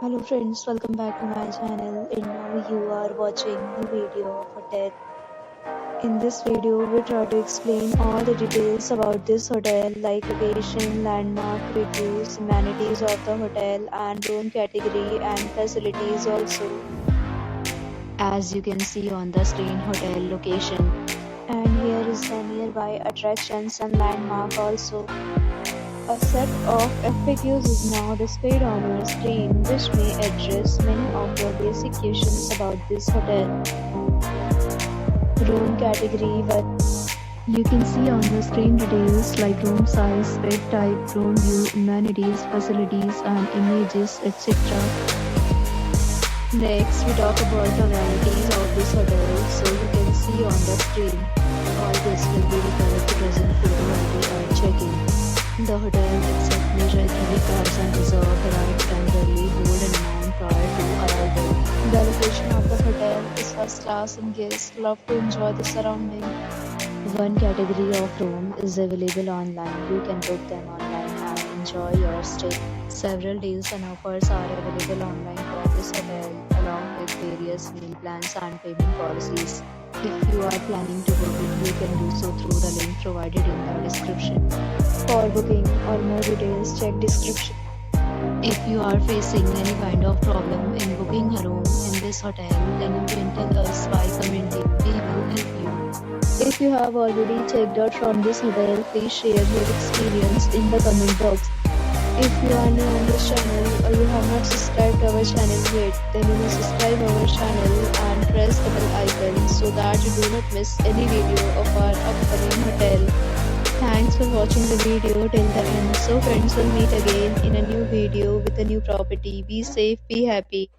Hello friends, welcome back to my channel and now you are watching a video of hotel. In this video, we try to explain all the details about this hotel like location, landmark, reviews, amenities of the hotel and room category and facilities also. As you can see on the screen, hotel location. And here is the nearby attractions and landmark also. A set of FAQs is now displayed on your screen which may address many of your basic questions about this hotel. Room category but you can see on the screen details like room size, bed type, room view, amenities, facilities and images etc. Next we talk about the amenities of this hotel so you can see on the screen. All this will be recovered present photo ID and check-in. The hotel accepts major credit cards and reserve the right to temporarily hold an amount prior to arrival. The location of the hotel is first class and guests love to enjoy the surrounding. One category of room is available online. You can book them online and enjoy your stay. Several deals and offers are available online for this hotel along with various meal plans and payment policies. If you are planning to book it, you can do so through the link provided in the description. For booking or more details, check description. If you are facing any kind of problem in booking a room in this hotel, then you can tell us by commenting. We will help you. If you have already checked out from this hotel, please share your experience in the comment box. If you are new on this channel or you have not subscribed to our channel yet, then you must subscribe our channel and press the bell icon so that you do not miss any video of our upcoming hotel. Thanks for watching the video till the end. So friends, will meet again in a new video with a new property. Be safe, be happy.